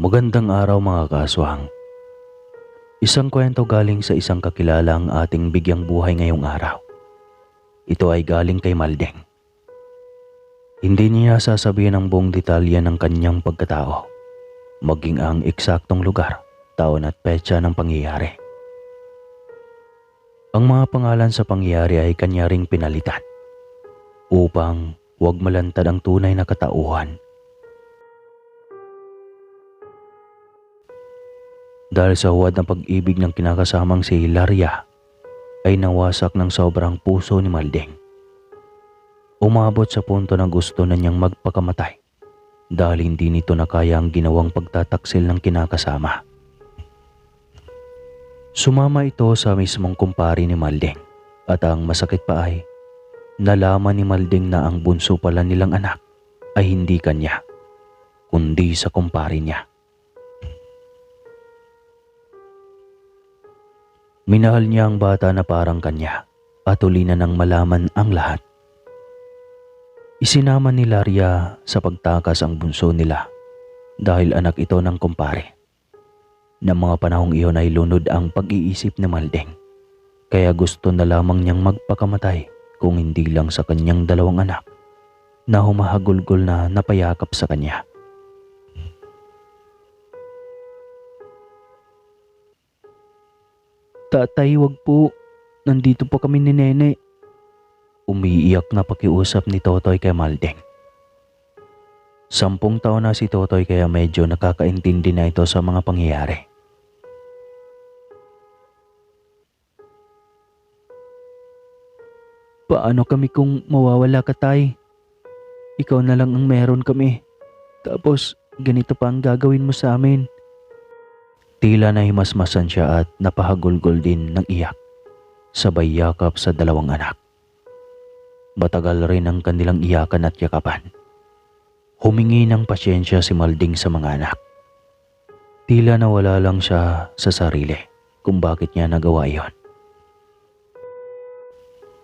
Magandang araw mga kaswang. Isang kwento galing sa isang kakilalang ating bigyang buhay ngayong araw. Ito ay galing kay Maldeng. Hindi niya sasabihin ang buong detalye ng kanyang pagkatao, maging ang eksaktong lugar, taon at petsa ng pangyayari. Ang mga pangalan sa pangyayari ay kanya ring pinalitan upang huwag malantad ang tunay na katauhan. Dahil sa huwad ng pag-ibig ng kinakasamang si Hilaria, ay nawasak ng sobrang puso ni Maldeng. Umabot sa punto na gusto na niyang magpakamatay dahil hindi nito na kaya ang ginawang pagtataksil ng kinakasama. Sumama ito sa mismong kumpari ni Maldeng at ang masakit pa ay nalaman ni Maldeng na ang bunso pala nilang anak ay hindi kanya, kundi sa kumpari niya. Minahal niya ang bata na parang kanya at huli na nang malaman ang lahat. Isinama ni Laria sa pagtakas ang bunso nila dahil anak ito ng kumpare. Ng mga panahong iyon ay lunod ang pag-iisip ni Maldeng, kaya gusto na lamang niyang magpakamatay kung hindi lang sa kanyang dalawang anak na humahagulgol na napayakap sa kanya. Tatay, wag po. Nandito po kami ni Nene. Umiiyak na pakiusap ni Totoy kay Maldeng. 10 taon na si Totoy kaya medyo nakakaintindi na ito sa mga pangyayari. Paano kami kung mawawala ka, tay? Ikaw na lang ang meron kami. Tapos ganito pa ang gagawin mo sa amin. Tila nahimasmasan siya at napahagulgol din ng iyak, sabay yakap sa dalawang anak. Matagal rin ang kanilang iyakan at yakapan. Humingi ng pasyensya si Maldeng sa mga anak. Tila nawala lang siya sa sarili kung bakit niya nagawa iyon.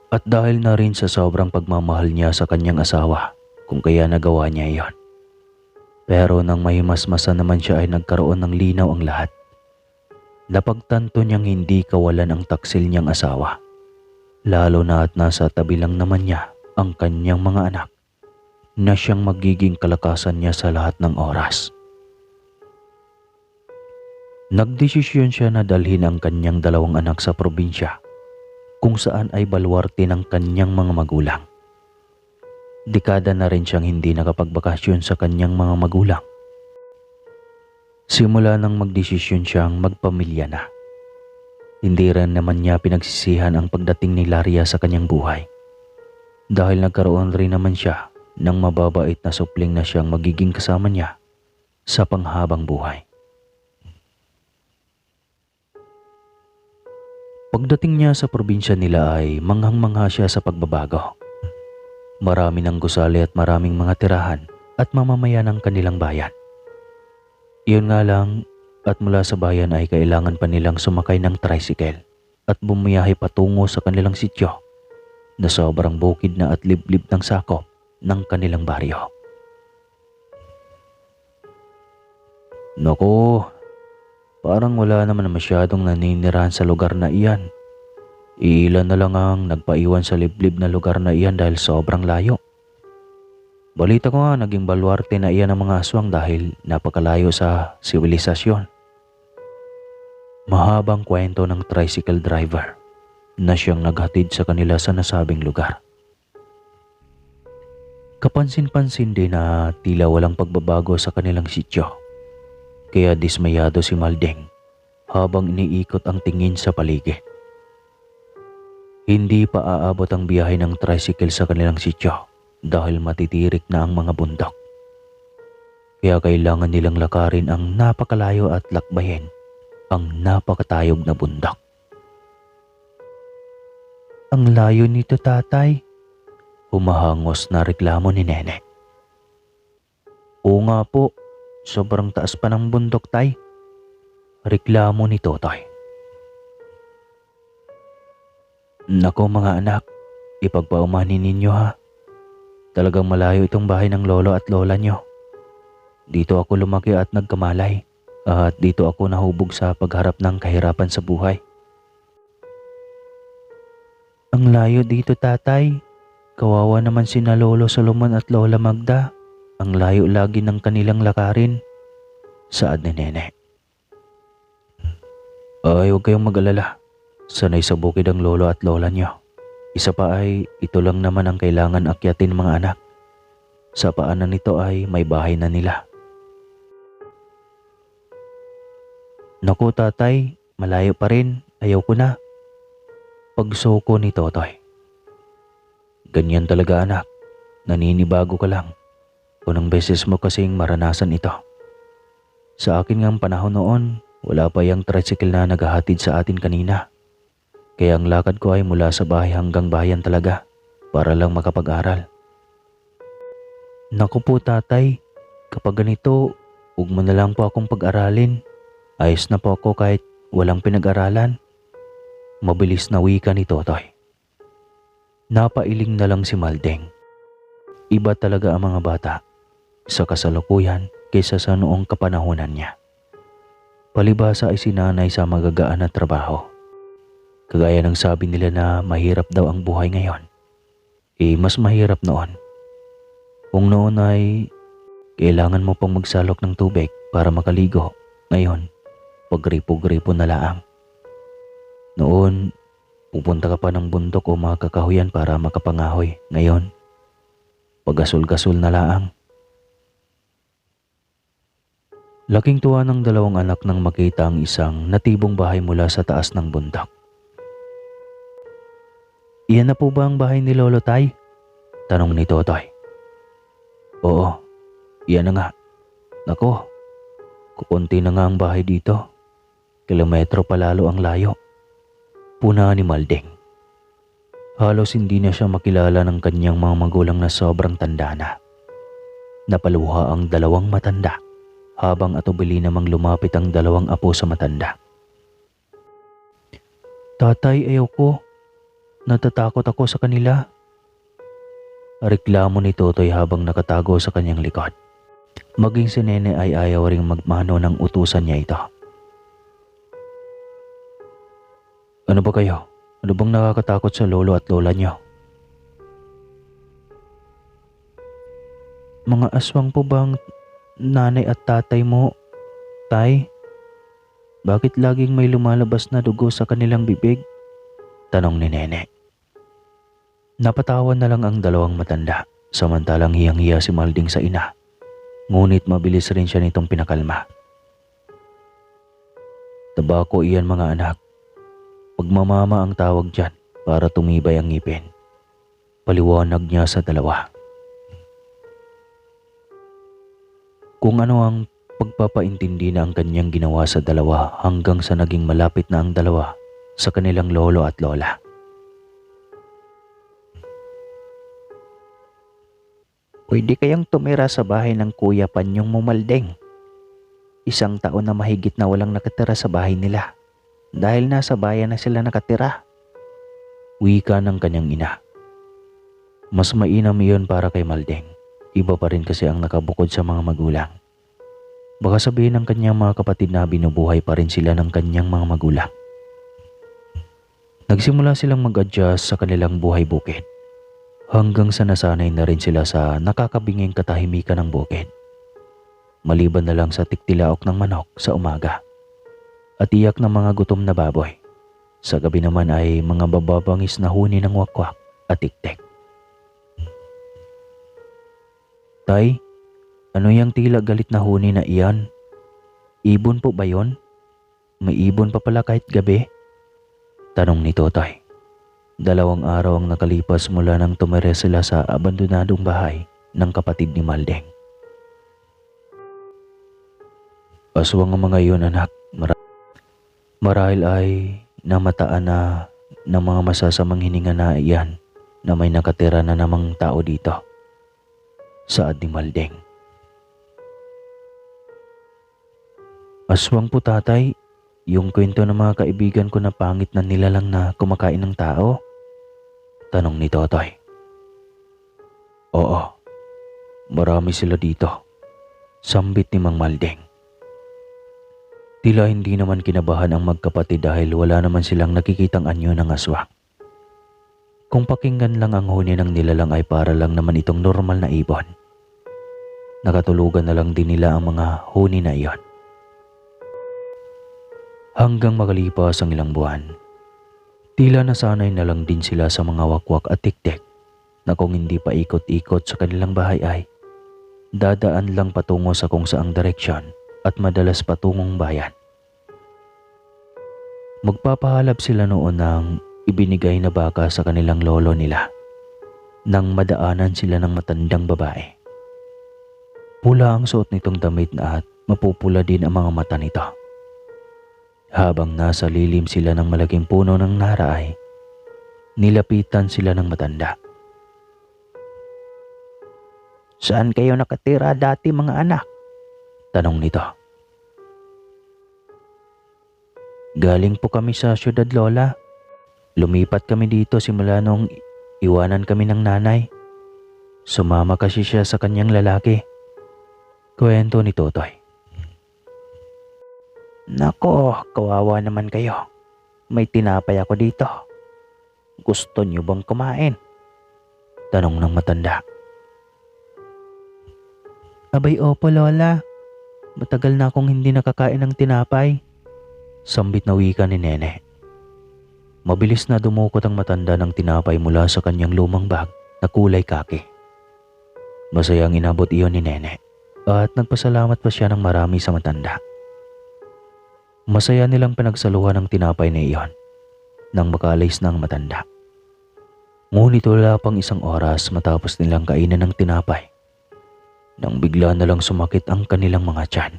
At dahil na rin sa sobrang pagmamahal niya sa kanyang asawa kung kaya nagawa niya iyon. Pero nang mahimasmasan naman siya ay nagkaroon ng linaw ang lahat. Napagtanto niyang hindi kawalan ang taksil niyang asawa, lalo na at nasa tabi lang naman niya ang kanyang mga anak na siyang magiging kalakasan niya sa lahat ng oras. Nagdesisyon siya na dalhin ang kanyang dalawang anak sa probinsya kung saan ay baluarte ng kanyang mga magulang. Dekada na rin siyang hindi nakapagbakasyon sa kanyang mga magulang. Simula nang magdesisyon siyang magpamilya na. Hindi rin naman niya pinagsisihan ang pagdating ni Laria sa kanyang buhay. Dahil nagkaroon rin naman siya ng mababait na supling na siyang magiging kasama niya sa panghabang buhay. Pagdating niya sa probinsya nila ay manghang-mangha siya sa pagbabago. Marami ng gusali at maraming mga tirahan at mamamayan ng kanilang bayan. Iyon nga lang at mula sa bayan ay kailangan pa nilang sumakay ng tricycle at bumiyahe patungo sa kanilang sityo na sobrang bukid na at liblib ng sakop ng kanilang baryo. Naku, parang wala naman masyadong naninirahan sa lugar na iyan. Ilan na lang ang nagpaiwan sa liblib na lugar na iyan dahil sobrang layo. Balita ko nga naging baluarte na iyan ng mga aswang dahil napakalayo sa siwilisasyon. Mahabang kwento ng tricycle driver na siyang naghatid sa kanila sa nasabing lugar. Kapansin-pansin din na tila walang pagbabago sa kanilang sityo. Kaya dismayado si Maldeng habang iniikot ang tingin sa paligid. Hindi pa aabot ang biyahe ng tricycle sa kanilang sityo dahil matitirik na ang mga bundok. Kaya kailangan nilang lakarin ang napakalayo at lakbayin ang napakatayog na bundok. Ang layo nito, tatay. Humahangos na reklamo ni Nene. Oo nga po, sobrang taas pa ng bundok, tay. Reklamo ni Totoy. Nako mga anak, ipagpaumanin ninyo ha. Talagang malayo itong bahay ng lolo at lola nyo. Dito ako lumaki at nagkamalay At dito ako nahubog sa pagharap ng kahirapan sa buhay. Ang layo dito, tatay. Kawawa naman sina Lolo Solomon at Lola Magda. Ang layo lagi ng kanilang lakarin. Saad ni Nene. Ay, huwag kayong mag-alala. Sanay sa bukid ang lolo at lola niyo. Isa pa ay ito lang naman ang kailangan akyatin mga anak. Sa paanan nito ay may bahay na nila. Naku tatay, malayo pa rin. Ayaw ko na. Pagsuko ni Totoy. Ganyan talaga anak. Naninibago ka lang. Unang beses mo kasing maranasan ito. Sa akin ngang panahon noon, wala pa yung tricycle na naghahatid sa atin kanina. Kaya ang lakad ko ay mula sa bahay hanggang bayan talaga para lang makapag-aral. Naku po tatay, kapag ganito, huwag mo na lang po akong pag-aralin. Ayos na po ako kahit walang pinag-aralan. Mabilis na wika ni Totoy. Napailing na lang si Maldeng. Iba talaga ang mga bata sa kasalukuyan kaysa sa noong kapanahunan niya. Palibhasa ay sinanay sa magagaan na trabaho. Kagaya ng sabi nila na mahirap daw ang buhay ngayon. Mas mahirap noon. Kung noon ay kailangan mo pang magsalok ng tubig para makaligo, ngayon, pagripo-gripo na laang. Noon, pupunta ka pa ng bundok o mga kakahuyan para makapangahoy. Ngayon, pag-gasol-gasol na laang. Laking tuwa ng dalawang anak nang makita ang isang natibong bahay mula sa taas ng bundok. Iyan na po ba ang bahay ni Lolo Tay? Tanong ni Totoy. Oo, iyan na nga. Nako, kukunti na nga ang bahay dito. Kilometro palalo ang layo. Puna ni Maldeng. Halos hindi na siya makilala ng kanyang mga magulang na sobrang tanda na. Napaluha ang dalawang matanda habang atubili namang lumapit ang dalawang apo sa matanda. Tatay, ayaw ko. Natatakot ako sa kanila. Reklamo ni Totoy habang nakatago sa kanyang likod. Maging si Nene ay ayaw ring magmano ng utusan niya ito. Ano ba kayo? Ano bang nakakatakot sa lolo at lola niyo? Mga aswang po bang nanay at tatay mo, Tay? Bakit laging may lumalabas na dugo sa kanilang bibig? Tanong ni Nene. Napatawan na lang ang dalawang matanda, samantalang hiyang-hiya si Malding sa ina. Ngunit mabilis rin siya nitong pinakalma. Tabako iyan mga anak. Pagmamama ang tawag dyan para tumibay ang ngipin. Paliwanag niya sa dalawa. Kung ano ang pagpapaintindi na ang kanyang ginawa sa dalawa hanggang sa naging malapit na ang dalawa sa kanilang lolo at lola. Pwede kayang tumira sa bahay ng Kuya Panyong mo, Maldeng. 1 taon na mahigit na walang nakatira sa bahay nila dahil nasa bayan na sila nakatira. Wika ng kanyang ina. Mas mainam iyon para kay Maldeng. Iba pa rin kasi ang nakabukod sa mga magulang. Baka sabihin ng kanyang mga kapatid na binubuhay pa rin sila ng kanyang mga magulang. Nagsimula silang mag-adjust sa kanilang buhay bukid. Hanggang sa nasanay na rin sila sa nakakabinging katahimikan ng bukid. Maliban na lang sa tiktilaok ng manok sa umaga at iyak ng mga gutom na baboy. Sa gabi naman ay mga bababangis na huni ng wakwak at tiktik. Tay, ano yung tila galit na huni na iyan? Ibon po ba yon? May ibon pa pala kahit gabi? Tanong ni Totoy. 2 araw ang nakalipas mula nang tumira sila sa abandonadong bahay ng kapatid ni Maldeng. Aswang ang mga iyon anak. Marahil ay namataan na ng mga masasamang hininga na iyan na may nakatira na namang tao dito. Saad ni Maldeng. Aswang po tatay, yung kwento ng mga kaibigan ko na pangit na nilalang na kumakain ng tao? Tanong ni Totoy. Oo, marami sila dito. Sambit ni Mang Maldeng. Tila hindi naman kinabahan ang magkapatid dahil wala naman silang nakikitang anyo ng aswang. Kung pakinggan lang ang huni ng nilalang ay para lang naman itong normal na ibon. Nakatulugan na lang din nila ang mga huni na iyon. Hanggang makalipas ang ilang buwan, tila nasanay na lang din sila sa mga wakwak at tiktik na kung hindi pa ikot-ikot sa kanilang bahay ay dadaan lang patungo sa kung saang direksyon at madalas patungong bayan. Magpapahalap sila noon ng ibinigay na baka sa kanilang lolo nila nang madaanan sila ng matandang babae. Pula ang suot nitong damit na at mapupula din ang mga mata nito. Habang nasa lilim sila ng malaking puno ng nara ay nilapitan sila ng matanda. "Saan kayo nakatira dati mga anak?" tanong nito. "Galing po kami sa syudad, Lola. Lumipat kami dito simula nung iwanan kami ng nanay. Sumama kasi siya sa kanyang lalaki," kwento ni Totoy. "Nako, kawawa naman kayo. May tinapay ako dito. Gusto niyo bang kumain?" tanong ng matanda. "Abay opo, Lola. Matagal na akong hindi nakakain ng tinapay," sambit na wika ni Nene. Mabilis na dumukot ang matanda ng tinapay mula sa kanyang lumang bag na kulay kaki. Masayang inabot iyon ni Nene at nagpasalamat pa siya ng marami sa matanda. Masaya nilang pinagsaluhan ng tinapay na iyon nang makaalis na ang matanda. Ngunit wala pang isang oras matapos nilang kainin ng tinapay nang bigla na lang sumakit ang kanilang mga tiyan.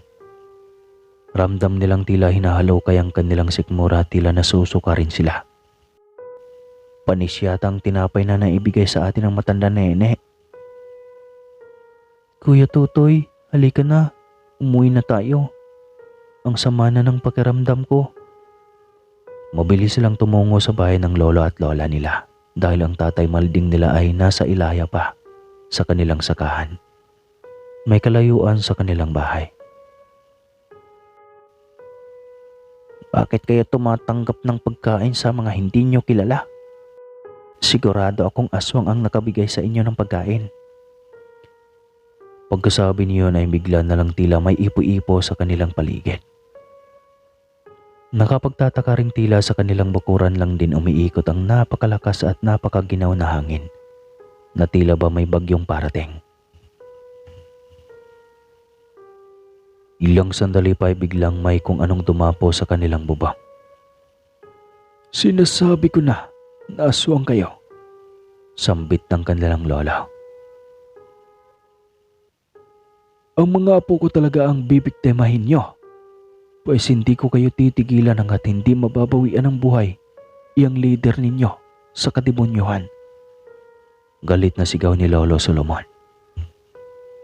Ramdam nilang tila hinahalaw kaya ang kanilang sikmura at tila nasusuka rin sila. Panis yata ang tinapay na naibigay sa atin ng matanda Nene. "Kuya Tutoy, halika na. Umuwi na tayo. Ang sama na ng pakiramdam ko." Mabilis silang tumungo sa bahay ng lolo at lola nila dahil ang tatay Malding nila ay nasa Ilaya pa sa kanilang sakahan. May kalayuan sa kanilang bahay. "Bakit kayo tumatanggap ng pagkain sa mga hindi nyo kilala? Sigurado akong aswang ang nakabigay sa inyo ng pagkain." Pagkasabi niyon ay bigla na lang tila may ipo-ipo sa kanilang paligid. Nakapagtataka ring tila sa kanilang bakuran lang din umiikot ang napakalakas at napakaginaw na hangin na tila ba may bagyong parating. Ilang sandali pa ay biglang may kung anong dumapo sa kanilang bubong. "Sinasabi ko na aswang kayo," sambit ng kanilang lola. "Ang mga apo ko talaga ang bibiktimahin nyo. Pues hindi ko kayo titigilan hanggat hindi mababawian ng buhay iyang leader ninyo sa kademonyuhan," galit na sigaw ni Lolo Solomon.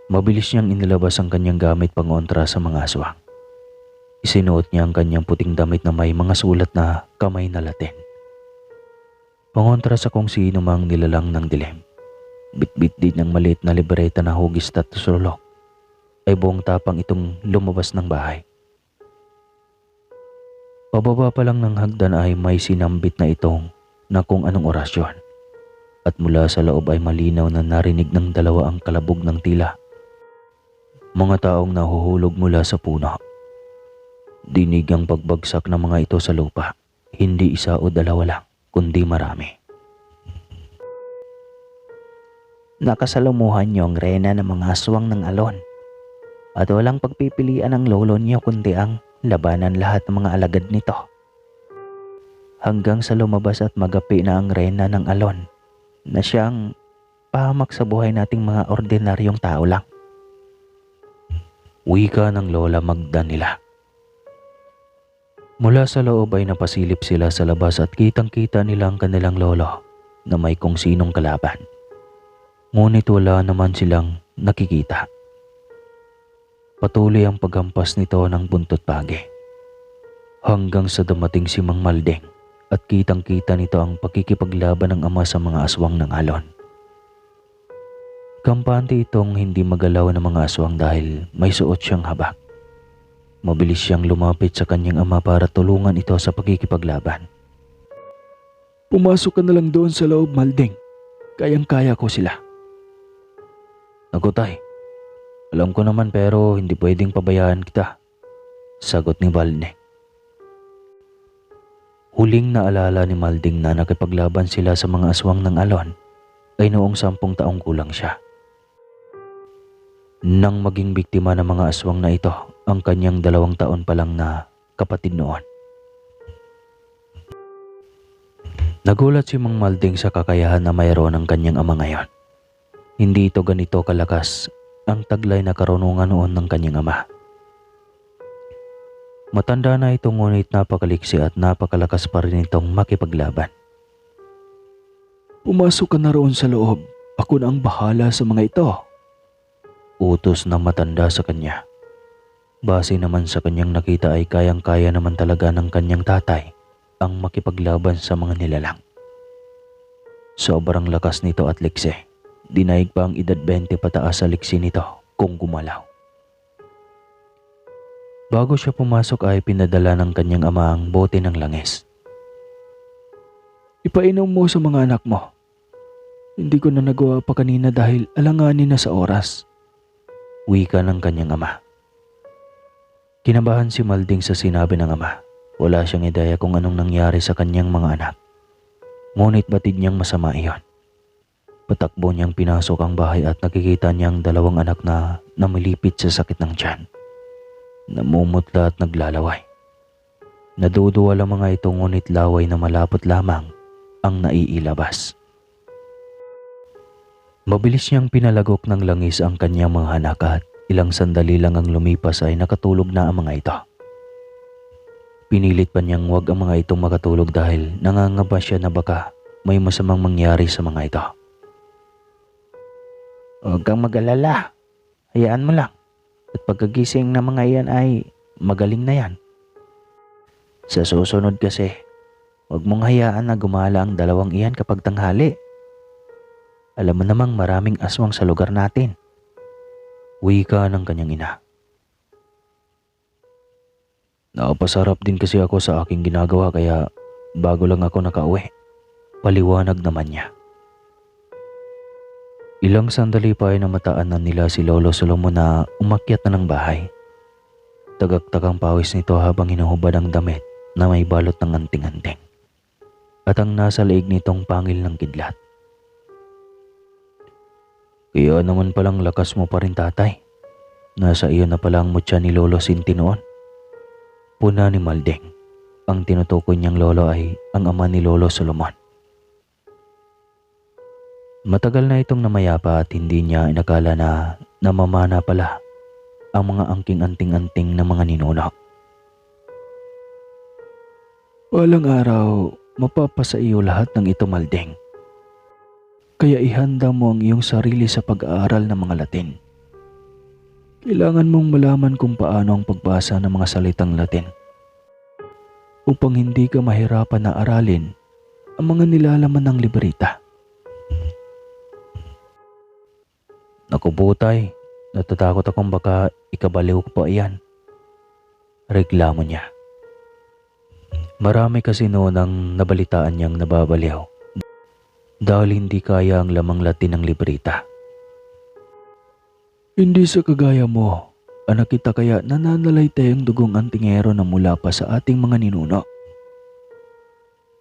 Mabilis niyang inilabas ang kanyang gamit pangontra sa mga aswang. Isinuot niya ang kanyang puting damit na may mga sulat na kamay na Latin. Pangontra sa kung sino mang nilalang ng dilim. Bitbit din ng maliit na libreta na hugis at sulok. Ay buong tapang itong lumabas ng bahay. Pababa pa lang ng hagdan ay may sinambit na itong na kung anong orasyon. At mula sa loob ay malinaw na narinig ng dalawa ang kalabog ng tila. Mga taong nahuhulog mula sa puno. Dinig ang pagbagsak ng mga ito sa lupa. Hindi isa o dalawa lang, kundi marami. "Nakasalumuhan niyo ang reyna ng mga aswang ng alon. At walang pagpipilian ng lolo niyo kundi ang labanan lahat ng mga alagad nito. Hanggang sa lumabas at magapi na ang reyna ng alon na siyang pahamak sa buhay nating mga ordinaryong tao lang," wika ng Lola Magda nila. Mula sa loob ay napasilip sila sa labas at kitang-kita nila ang kanilang lolo na may kung sinong kalaban. Ngunit wala naman silang nakikita. Patuloy ang paghampas nito ng buntot pagi. Hanggang sa dumating si Mang Malding at kitang-kita nito ang pakikipaglaban ng ama sa mga aswang ng alon. Kampante itong hindi magalaw ng mga aswang dahil may suot siyang habak. Mabilis siyang lumapit sa kanyang ama para tulungan ito sa pagkikipaglaban. Pumasok ka na lang doon sa loob, Malding. Kayang-kaya ko sila. Naku tay, alam ko naman pero hindi pwedeng pabayaan kita, sagot ni Valne. Huling naalala ni Malding na nakipaglaban sila sa mga aswang ng alon ay noong 10 taong gulang siya. Nang maging biktima ng mga aswang na ito ang kanyang 2 taon pa lang na kapatid noon. Nagulat si Mang Malding sa kakayahan na mayroon ng kanyang ama ngayon. Hindi ito ganito kalakas ang taglay na karunungan noon ng kanyang ama. Matanda na ito ngunit napakaliksi at napakalakas pa rin itong makipaglaban. Pumasok ka na roon sa loob. Ako na ang bahala sa mga ito. Utos ng matanda sa kanya. Base naman sa kanyang nakita ay kayang-kaya naman talaga ng kanyang tatay ang makipaglaban sa mga nilalang. Sobrang lakas nito at liksi. Dinaig pa ang edad 20 pataas sa liksi nito kung gumalaw. Bago siya pumasok ay pinadala ng kanyang ama ang bote ng langis. Ipainom mo sa mga anak mo. Hindi ko na nagawa pa kanina dahil alanganin na sa oras. Wika ng kanyang ama. Kinabahan si Malding sa sinabi ng ama. Wala siyang ideya kung anong nangyari sa kanyang mga anak. Ngunit batid niyang masama iyon. Patakbo niyang pinasok ang bahay at nakikita niyang 2 anak na namilipit sa sakit ng tiyan. Namumutla at naglalaway. Naduduwal ang mga ito ngunit laway na malapot lamang ang naiilabas. Mabilis niyang pinalagok ng langis ang kanyang mga anak at ilang sandali lang ang lumipas ay nakatulog na ang mga ito. Pinilit pa niyang huwag ang mga itong makatulog dahil nangangamba siya na baka may masamang mangyari sa mga ito. Huwag kang mag-alala. Hayaan mo lang. At pagkagising ng mga iyan ay magaling na yan. Sa susunod kasi, huwag mong hayaan na gumala ang 2 iyan kapag tanghali. Alam mo namang maraming aswang sa lugar natin. Wika ng kanyang ina. Napasarap din kasi ako sa aking ginagawa kaya bago lang ako nakauwi. Paliwanag naman niya. Ilang sandali pa ay namataan na nila si Lolo Solomon na umakyat na ng bahay. Tagaktakang pawis nito habang hinuhubad ang damit na may balot ng anting-anting. At ang nasa leeg nitong pangil ng kidlat. Kaya naman palang lakas mo pa rin tatay. Nasa iyo na pala ang mutya ni Lolo Sinti noon. Puna ni Malding. Ang tinutukoy niyang lolo ay ang ama ni Lolo Solomon. Matagal na itong namayapa at hindi niya inakala na namamana pala ang mga angking-anting-anting na mga ninuno. Walang araw, mapapasa iyo lahat ng ito, Malding. Kaya ihanda mo ang iyong sarili sa pag-aaral ng mga Latin. Kailangan mong malaman kung paano ang pagbasa ng mga salitang Latin upang hindi ka mahirapan na aralin ang mga nilalaman ng libreta. Naku butay, natatakot akong baka ikabaliw ko pa iyan. Reklamo niya. Marami kasi noon ang nabalitaan niyang nababaliw dahil hindi kaya ang lamang Latin ng libreta. Hindi sa kagaya mo, anak kita kaya nananalaytay ang dugong antingero na mula pa sa ating mga ninuno.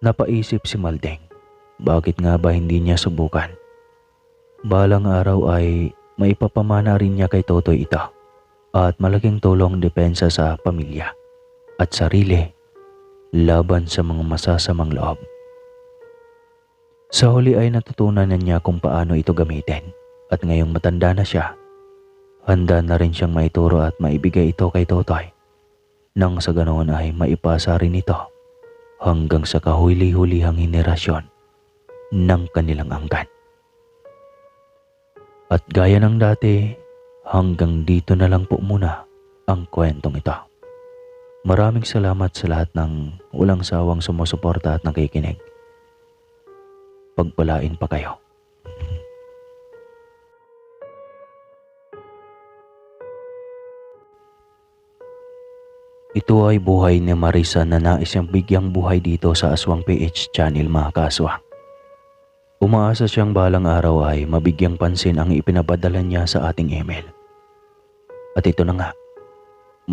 Napaisip si Malding, bakit nga ba hindi niya subukan? Balang araw ay maipapamana rin niya kay Totoy ito at malaking tulong depensa sa pamilya at sarili laban sa mga masasamang loob. Sa huli ay natutunan na niya kung paano ito gamitin at ngayong matanda na siya, handa na rin siyang maituro at maibigay ito kay Totoy nang sa ganoon ay maipasa rin ito hanggang sa kahuli-hulihang henerasyon ng kanilang angkan. At gaya ng dati, hanggang dito na lang po muna ang kwentong ito. Maraming salamat sa lahat ng walang sawang sumusuporta at nakikinig. Pagpalain pa kayo. Ito ay buhay ni Marisa na nais niyang bigyang buhay dito sa Aswang PH channel mga kaaswang. Umaasa siyang balang araw ay mabigyang pansin ang ipinapadala niya sa ating email. At ito na nga,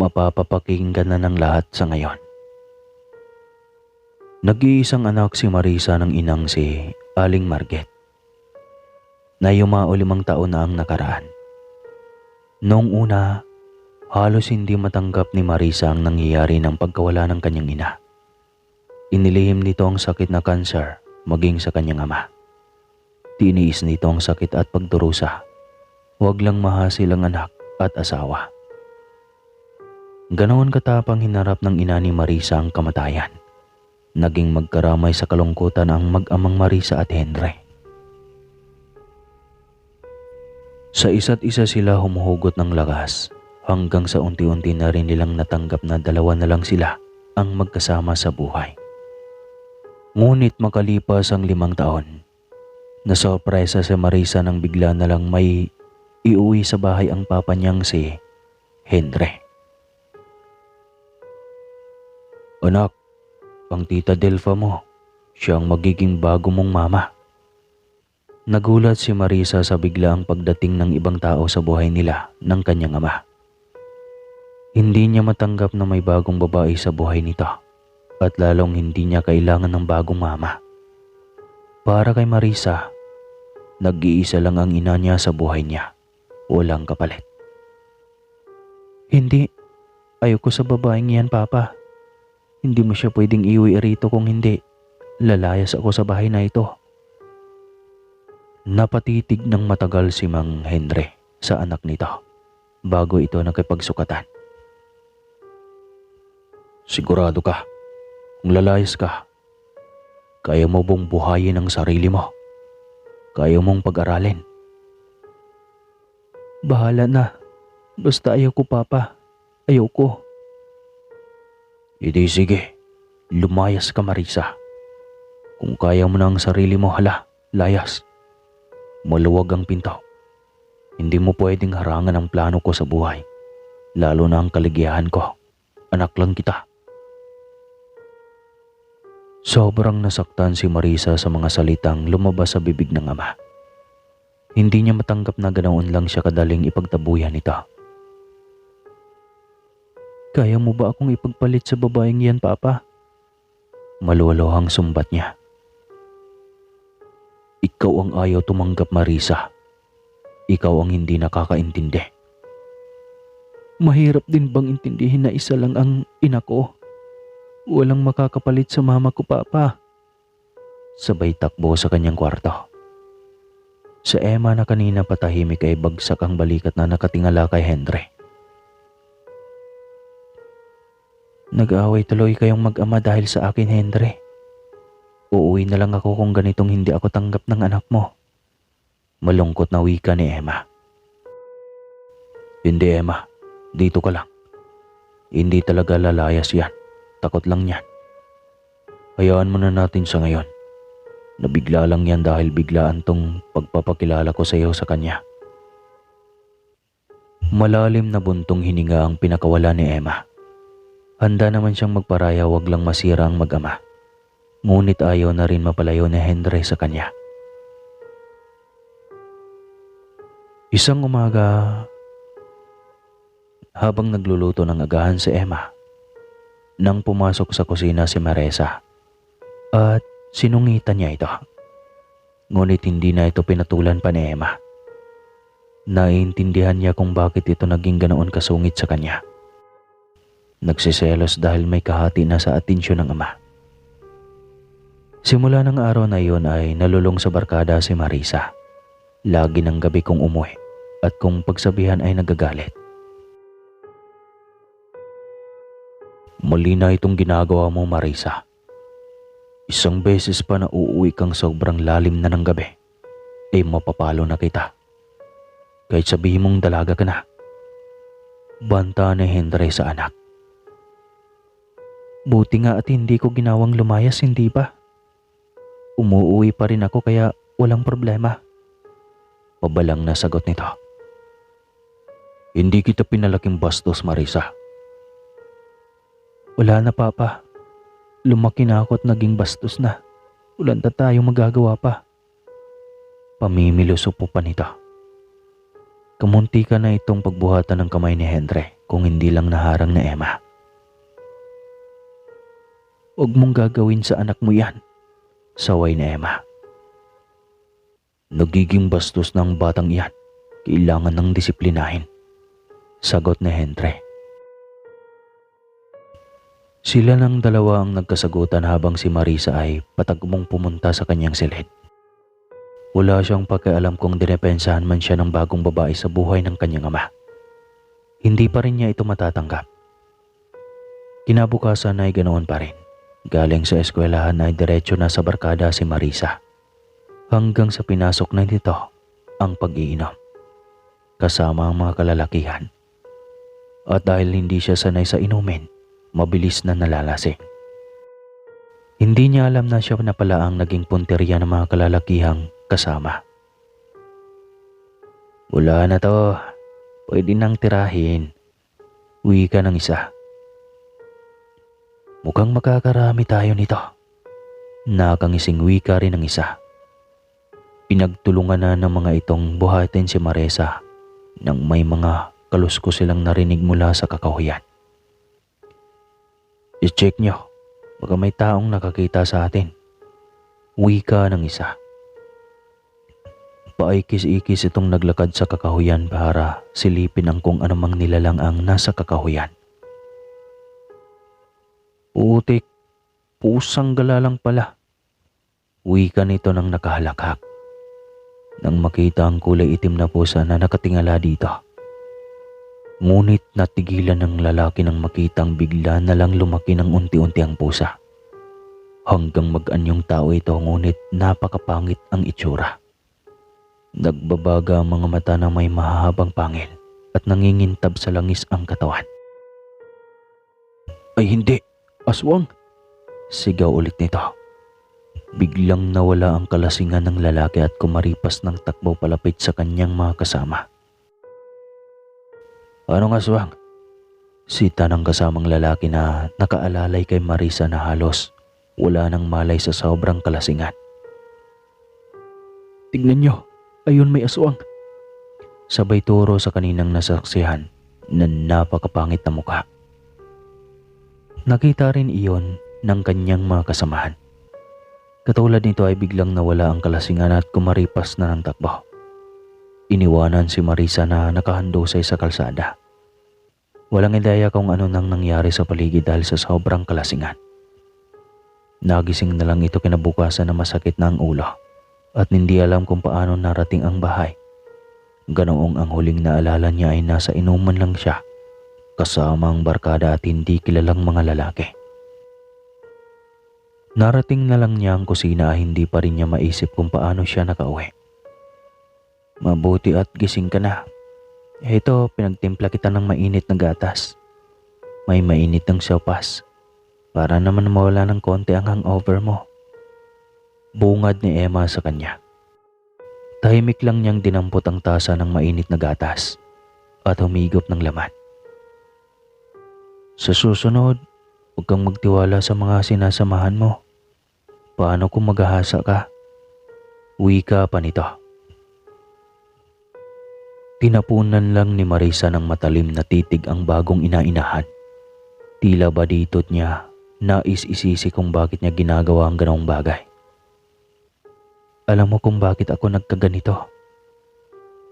mapapapakinggan na ng lahat sa ngayon. Nag-iisang anak si Marisa ng inang si Aling Marget na yumao 5 taon na ang nakaraan. Noong una, halos hindi matanggap ni Marisa ang nangyayari ng pagkawala ng kanyang ina. Inilihim nito ang sakit na kanser maging sa kanyang ama. Tiniis nito ang sakit at pagdurusa. Huwag lang mahasil ang anak at asawa. Ganoon katapang hinarap ng ina ni Marisa ang kamatayan. Naging magkaramay sa kalungkutan ang mag-amang Marisa at Henry. Sa isa't isa sila humuhugot ng lakas hanggang sa unti-unti na rin nilang natanggap na dalawa na lang sila ang magkasama sa buhay. Ngunit makalipas ang 5 taon, nasorpresa si Marisa nang bigla na lang may iuwi sa bahay ang papa niyang si Henry. Anak, ang tita Delfa mo, siya ang magiging bago mong mama. Nagulat si Marisa sa biglaang pagdating ng ibang tao sa buhay nila ng kanyang ama. Hindi niya matanggap na may bagong babae sa buhay nito at lalong hindi niya kailangan ng bagong mama. Para kay Marisa, nag-iisa lang ang ina niya sa buhay niya, walang kapalit. Hindi, ayoko sa babaeng yan, Papa. Hindi mo siya pwedeng iuwi rito kung hindi. Lalayas ako sa bahay na ito. Napatitig ng matagal si Mang Henry sa anak nito bago ito nakipagsukatan. Sigurado ka, kung lalayas ka, kaya mo bang buhayin ang sarili mo? Kaya mong pag-aralin? Bahala na. Basta ayoko, Papa. Ayoko. Hindi sige, lumayas ka Marisa. Kung kaya mo na ang sarili mo, hala, layas. Maluwag ang pinto. Hindi mo pwedeng harangan ang plano ko sa buhay, lalo na ang kaligayahan ko. Anak lang kita. Sobrang nasaktan si Marisa sa mga salitang lumabas sa bibig ng ama. Hindi niya matanggap na ganoon lang siya kadaling ipagtabuyan nito. Kaya mo ba akong ipagpalit sa babaeng yan, Papa? Maluwalohang sumbat niya. Ikaw ang ayaw tumanggap, Marisa. Ikaw ang hindi nakakaintindi. Mahirap din bang intindihin na isa lang ang ina ko? Walang makakapalit sa mama ko, Papa. Sabay takbo sa kanyang kwarto. Sa Emma na kanina patahimik ay bagsak ang balikat na nakatingala kay Henry. Nag-aaway tuloy kayong mag-ama dahil sa akin, Henry. Uuwi na lang ako kung ganitong hindi ako tanggap ng anak mo. Malungkot na wika ni Emma. Hindi, Emma. Dito ka lang. Hindi talaga lalayas yan. Takot lang yan. Hayaan mo na natin sa ngayon. Nabigla lang yan dahil biglaan tong pagpapakilala ko sa iyo sa kanya. Malalim na buntong hininga ang pinakawala ni Emma. Handa naman siyang magparaya, wag lang masira ang mag-ama. Ngunit ayaw na rin mapalayo ni Henry sa kanya. Isang umaga, habang nagluluto ng agahan si Emma, nang pumasok sa kusina si Marisa at sinungitan niya ito. Ngunit hindi na ito pinatulan pa ni Emma. Naiintindihan niya kung bakit ito naging ganoon kasungit sa kanya. Nagsiselos dahil may kahati na sa atensyon ng ama. Simula ng araw na iyon ay nalulong sa barkada si Marisa. Lagi ng gabi kong umuwi at kung pagsabihan ay nagagalit. Mali na itong ginagawa mo, Marisa. Isang beses pa na uuwi kang sobrang lalim na ng gabi, ay mapapalo na kita. Kahit sabihin mong dalaga ka na. Banta ni Henry sa anak. Buti nga at hindi ko ginawang lumayas, hindi ba? Umuuwi pa rin ako kaya walang problema. Pabalang na sagot nito. Hindi kita pinalaking bastos, Marisa. Wala na papa. Lumaki na ako at naging bastos na. Wala na tayong magagawa pa. Pamimiluso po pa nito. Kamunti ka na itong pagbuhatan ng kamay ni Henry kung hindi lang naharang na Emma. Huwag mong gagawin sa anak mo yan, saway ni Emma. Nagiging bastos ng batang iyan. Kailangan ng disiplinahin, sagot ni Henry. Sila ng dalawa ang nagkasagutan habang si Marisa ay patagmong pumunta sa kanyang silid. Wala siyang pakialam kung dinepensahan man siya ng bagong babae sa buhay ng kanyang ama. Hindi pa rin niya ito matatanggap. Kinabukasan ay ganoon pa rin. Galing sa eskwelahan ay diretso na sa barkada si Marisa. Hanggang sa pinasok na nito ang pag-iinom. Kasama ang mga kalalakihan. At dahil hindi siya sanay sa inumin, mabilis na nalalasing. Hindi niya alam na siya na pala ang naging punteriya ng mga kalalakihang kasama. Wala na to. Pwede nang tirahin. Uwi ka ng isa. Mukhang makakarami tayo nito. Nakangising wika rin ng isa. Pinagtulungan na ng mga itong buhatin si Marisa nang may mga kalusko silang narinig mula sa kakahuyan. I-check nyo. Baka may taong nakakita sa atin. Wika ng isa. Paikis-ikis itong naglakad sa kakahuyan para silipin ang kung anumang nilalang ang nasa kakahuyan. Putik, pusang gala lang pala. Wika nito ng nakahalakhak. Nang makita ang kulay itim na pusa na nakatingala dito. Ngunit natigilan ng lalaki nang makitang bigla na lang lumaki ng unti-unti ang pusa. Hanggang mag-anyong tao ito ngunit napakapangit ang itsura. Nagbabaga ang mga mata na may mahahabang pangil at nangingintab sa langis ang katawan. Ay hindi! Aswang! Sigaw ulit nito. Biglang nawala ang kalasingan ng lalaki at kumaripas ng takbo palapit sa kanyang mga kasama. Anong aswang? Sita ng kasamang lalaki na nakaalalay kay Marisa na halos wala nang malay sa sobrang kalasingan. Tignan nyo, ayun may aswang. Sabay turo sa kaninang nasaksihan na napakapangit na mukha. Nakita rin iyon ng kanyang mga kasamahan. Katulad nito ay biglang nawala ang kalasingan at kumaripas na ng takbo. Iniwanan si Marisa na nakahandusay sa kalsada. Walang ideya kung ano nang nangyari sa paligid dahil sa sobrang kalasingan. Nagising na lang ito kinabukasan na masakit na ang ulo at hindi alam kung paano narating ang bahay. Ganoong ang huling naalala niya ay nasa inuman lang siya kasama ang barkada at hindi kilalang mga lalaki. Narating na lang niya ang kusina ay hindi pa rin niya maisip kung paano siya nakauwi. Mabuti at gising ka na. Ito, pinagtimpla kita ng mainit na gatas. May mainit ng sopas. Para naman mawala ng konti ang hangover mo. Bungad ni Emma sa kanya. Tahimik lang niyang dinampot ang tasa ng mainit na gatas at humigop ng laman. Sa susunod, huwag kang magtiwala sa mga sinasamahan mo. Paano kung maghahasa ka? Wika pa nito. Tinapunan lang ni Marisa ng matalim na titig ang bagong inainahan. Tila ba ditot niya nais-isisi kung bakit niya ginagawa ang ganong bagay. Alam mo kung bakit ako nagkaganito?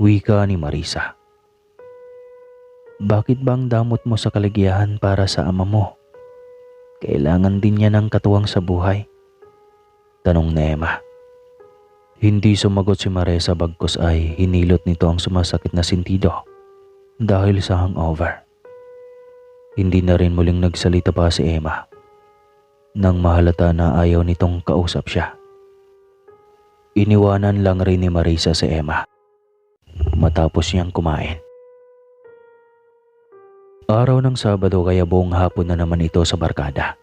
Wika ni Marisa. Bakit ba ang damot mo sa kaligayahan para sa ama mo? Kailangan din niya ng katuwang sa buhay. Tanong ni Emma. Hindi sumagot si Marisa bagkus ay hinilot nito ang sumasakit na sentido dahil sa hangover. Hindi na rin muling nagsalita pa si Emma nang mahalata na ayaw nitong kausap siya. Iniwanan lang rin ni Marisa si Emma matapos niyang kumain. Araw ng Sabado kaya buong hapon na naman ito sa barkada.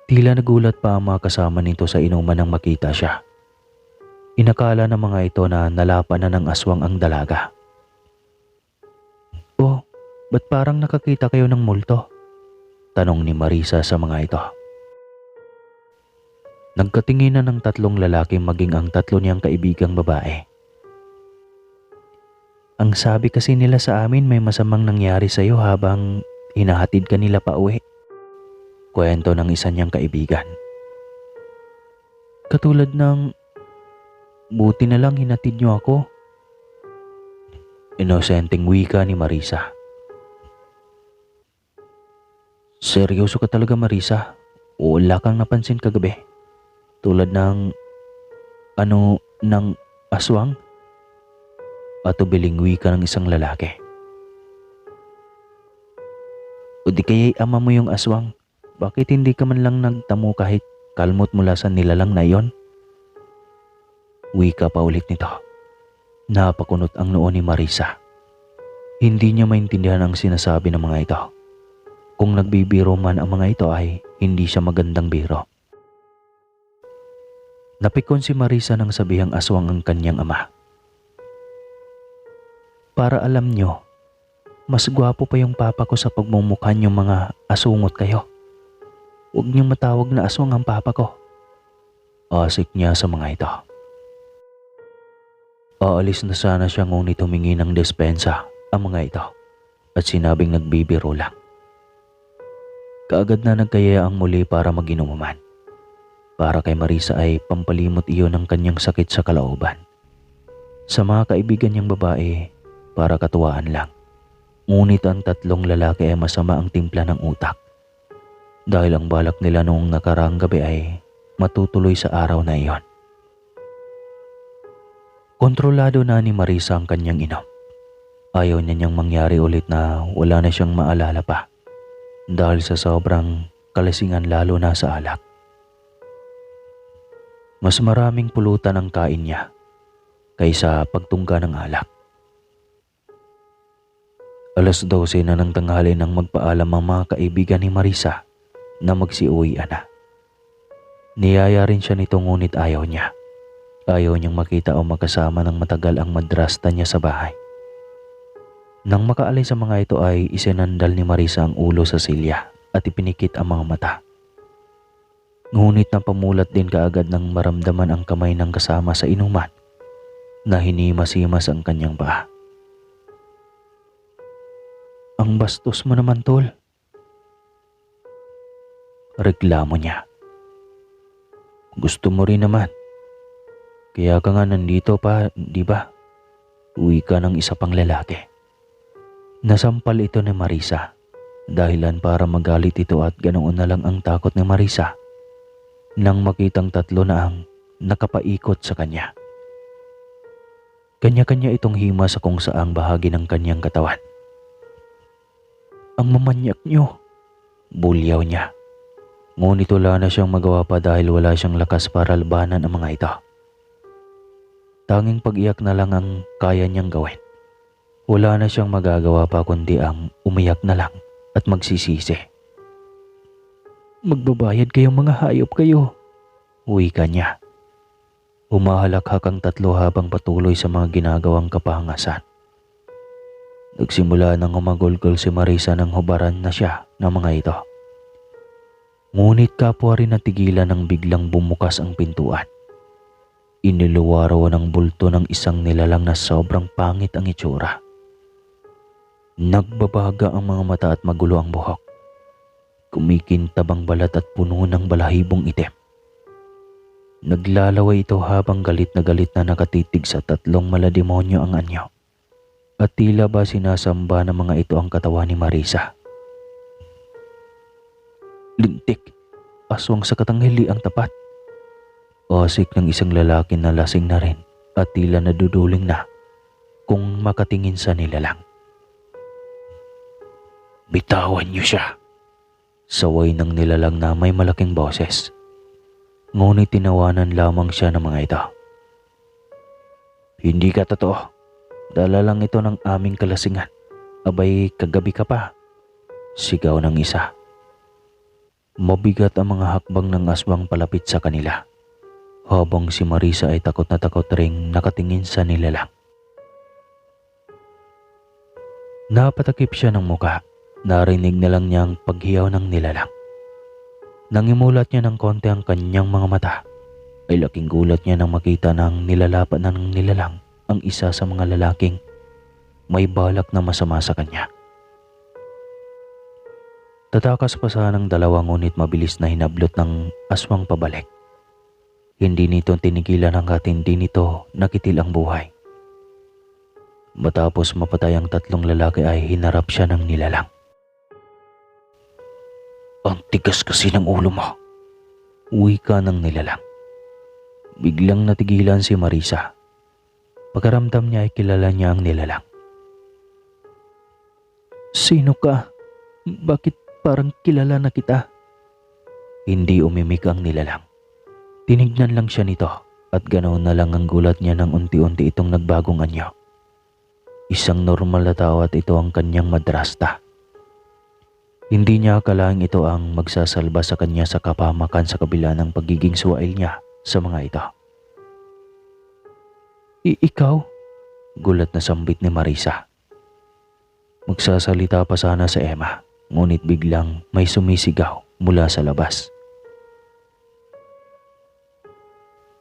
Tila nagulat pa ang mga kasama nito sa inuman nang makita siya. Inakala ng mga ito na nalapan na ng aswang ang dalaga. Oh, ba't parang nakakita kayo ng multo? Tanong ni Marisa sa mga ito. Nagkatinginan ng tatlong lalaki maging ang tatlo niyang kaibigang babae. Ang sabi kasi nila sa amin may masamang nangyari sa iyo habang hinahatid ka nila pa uwi. Kwento ng isa niyang kaibigan. Katulad ng, buti na lang hinatid niyo ako. Inosenteng wika ni Marisa. Seryoso ka talaga, Marisa? Wala kang napansin kagabi? Tulad ng, ng aswang? At bilingwi ka ng isang lalaki. O di kaya'y ama mo yung aswang? Bakit hindi ka man lang nagtamo kahit kalmot mula sa nilalang na iyon? Wika pa ulit nito. Napakunot ang noo ni Marisa. Hindi niya maintindihan ang sinasabi ng mga ito. Kung nagbibiro man ang mga ito ay hindi siya magandang biro. Napikon si Marisa nang sabihang aswang ang kanyang ama. Para alam nyo, mas gwapo pa yung papa ko sa pagmumukha niyong mga asungot kayo. Huwag niyong matawag na aswang ang papa ko. Asik niya sa mga ito. Aalis na sana siya ngunit humingi ng despensa ang mga ito at sinabing nagbibiro lang. Kaagad na nagkaya ang muli para mag-inuman. Para kay Marisa ay pampalimot iyon ng kanyang sakit sa kalooban. Sa mga kaibigan niyang babae, para katuwaan lang. Ngunit ang tatlong lalaki ay masama ang timpla ng utak. Dahil ang balak nila noong nakaraang gabi ay matutuloy sa araw na iyon. Kontrolado na ni Marisa ang kanyang inom. Ayaw niya niyang mangyari ulit na wala na siyang maalala pa. Dahil sa sobrang kalasingan lalo na sa alak. Mas maraming pulutan ang kain niya kaysa pagtungga ng alak. 12:00 na ng tanghali nang magpaalam ang mga kaibigan ni Marisa na magsiuwian na. Niyaya rin siya nito ngunit ayaw niya. Ayaw niyang makita o makasama ng matagal ang madrasta niya sa bahay. Nang makaalis sa mga ito ay isinandal ni Marisa ang ulo sa silya at ipinikit ang mga mata. Ngunit napamulat din kaagad nang maramdaman ang kamay ng kasama sa inuman na hinimas-himas ang kanyang paa. Ang bastos mo naman, tol. Reklamo niya. Gusto mo rin naman. Kaya ka nga nandito pa, di ba? Uwi ka ng isa pang lalaki. Nasampal ito ni Marisa, dahilan para magalit ito at ganoon na lang ang takot ni Marisa nang makitang tatlo na ang nakapaikot sa kanya. Kanya-kanya itong hima sa kung saang bahagi ng kanyang katawan. Ang mamanyak niyo, bulyaw niya. Ngunit wala na siyang magawa pa dahil wala siyang lakas para labanan ang mga ito. Tanging pag-iyak na lang ang kaya niyang gawin. Wala na siyang magagawa pa kundi ang umiyak na lang at magsisisi. Magbabayad kayong mga hayop kayo, wika niya. Humahalakhak ang tatlo habang patuloy sa mga ginagawang kapahangasan. Nagsimula nang humagulgol si Marisa nang hubaran na siya ng mga ito. Ngunit kapwa rin natigilan nang biglang bumukas ang pintuan. Iniluwaraw ng bulto ng isang nilalang na sobrang pangit ang itsura. Nagbabaga ang mga mata at magulo ang buhok. Kumikintab ang balat at puno ng balahibong itim. Naglalaway ito habang galit na nakatitig sa tatlong malademonyo ang anyo. At tila ba sinasamba ng mga ito ang katawan ni Marisa. Lintik, aswang sa katanghili ang tapat. Asik ng isang lalaki na lasing na rin at tila naduduling na kung makatingin sa nilalang. Bitawan niyo siya. Saway ng nilalang na may malaking boses. Ngunit tinawanan lamang siya ng mga ito. Hindi ka totoo. Dala lang ito ng aming kalasingan. Abay, kagabi ka pa. Sigaw ng isa. Mabigat ang mga hakbang ng aswang palapit sa kanila. Habang si Marisa ay takot na takot ring nakatingin sa nilalang. Napatakip siya ng muka. Narinig na lang niya ang paghiyaw ng nilalang. Nangimulat niya ng konti ang kanyang mga mata. Ay laking gulat niya nang makita ng nilalapat na ng nilalang ang isa sa mga lalaking may balak na masama sa kanya. Tatakas pa sana ng dalawa ngunit mabilis na hinablot ng aswang pabalik. Hindi nito tinigilan ang katindi nito nakitil ang buhay. Matapos mapatay ang tatlong lalaki ay hinarap siya ng nilalang. Ang tigas kasi ng ulo mo, wika ng nilalang. Biglang natigilan si Marisa. Pagkaramdam niya ay kilala niya ang nilalang. Sino ka? Bakit parang kilala na kita? Hindi umimik ang nilalang. Tinignan lang siya nito at ganoon na lang ang gulat niya nang unti-unti itong nagbagong anyo. Isang normal na tao at ito ang kanyang madrasta. Hindi niya akalaing ito ang magsasalba sa kanya sa kapahamakan sa kabila ng pagiging suwail niya sa mga ito. Ikaw? Gulat na sambit ni Marisa. Magsasalita pa sana si Emma, ngunit biglang may sumisigaw mula sa labas.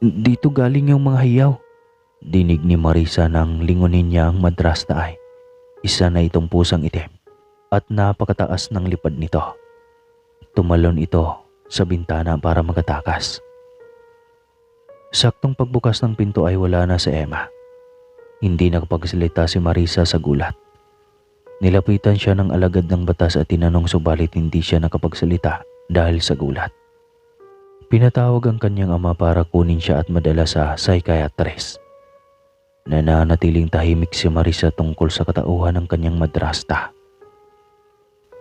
Dito galing yung mga hiyaw. Dinig ni Marisa nang lingunin niya ang madrasta ay isa na itong pusang itim at napakataas ng lipad nito. Tumalon ito sa bintana para magatakas. Saktong pagbukas ng pinto ay wala na si Emma. Hindi nakapagsalita si Marisa sa gulat. Nilapitan siya ng alagad ng batas at tinanong subalit hindi siya nakapagsalita dahil sa gulat. Pinatawag ang kanyang ama para kunin siya at madala sa psychiatrist. Nananatiling tahimik si Marisa tungkol sa katauhan ng kanyang madrasta.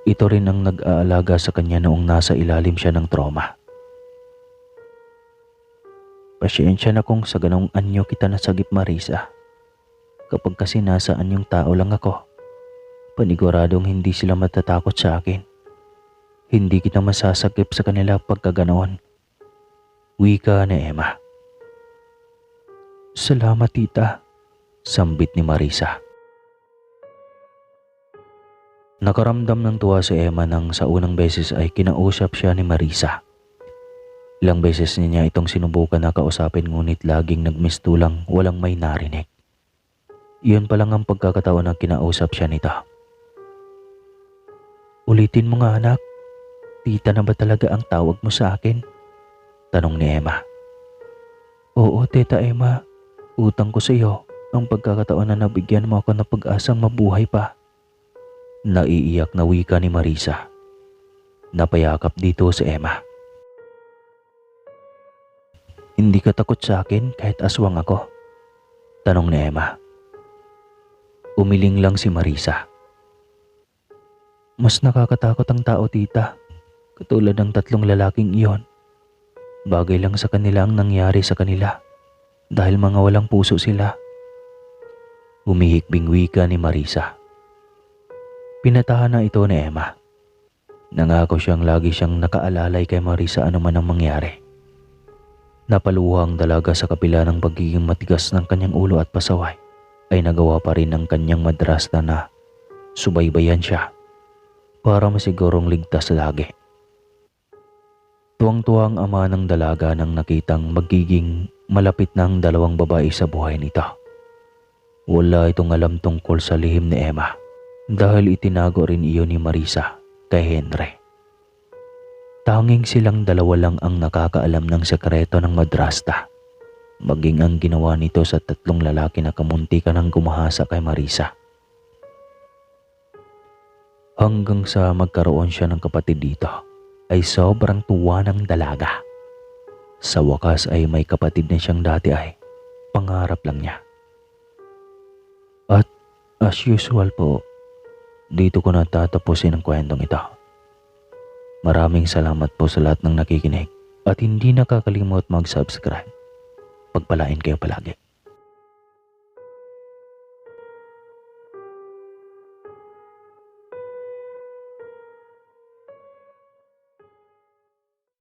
Ito rin ang nag-aalaga sa kanya noong nasa ilalim siya ng trauma. Pasyensya na kung sa ganong anyo kita nasagip, Marisa. Kapag kasi nasa anyong tao lang ako, paniguradong hindi sila matatakot sa akin. Hindi kita masasagip sa kanila pagkaganoon. Wika ni Emma. Salamat, tita, sambit ni Marisa. Nakaramdam ng tuwa si Emma nang sa unang beses ay kinausap siya ni Marisa. Ilang beses niya itong sinubukan na kausapin ngunit laging nagmistulang walang may narinig. Iyon pa lang ang pagkakataon na kinausap siya nito. Ulitin mo nga, anak. Tita na ba talaga ang tawag mo sa akin? Tanong ni Emma. Oo, Tita Emma. Utang ko sa iyo ang pagkakataon na nabigyan mo ako ng pag-asang mabuhay pa. Naiiyak na wika ni Marisa. Napayakap dito si Emma. Hindi ka takot sa akin kahit aswang ako? Tanong ni Emma. Umiling lang si Marisa. Mas nakakatakot ang tao, tita. Katulad ng tatlong lalaking iyon. Bagay lang sa kanila ang nangyari sa kanila dahil mga walang puso sila. Humihikbing wika ni Marisa. Pinatahan na ito ni Emma. Nangako siyang lagi siyang nakaalalay kay Marisa anuman ang mangyari. Napaluha ang dalaga sa kapila ng pagiging matigas ng kanyang ulo at pasaway ay nagawa pa rin ng kanyang madrasta na subaybayan siya para masigurong ligtas lagi. Tuwang-tuwa ang ama ng dalaga nang nakitang magiging malapit na ang dalawang babae sa buhay nito. Wala itong alam tungkol sa lihim ni Emma dahil itinago rin iyon ni Marisa kay Henry. Tanging silang dalawa lang ang nakakaalam ng sekreto ng madrasta, maging ang ginawa nito sa tatlong lalaki na kamuntikan ng gumahasa kay Marisa. Hanggang sa magkaroon siya ng kapatid dito, ay sobrang tuwa ng dalaga. Sa wakas ay may kapatid na siyang dati ay pangarap lang niya. At as usual po, dito ko na tatapusin ang kwentong ito. Maraming salamat po sa lahat ng nakikinig at hindi nakakalimot mag-subscribe. Pagpalain kayo palagi.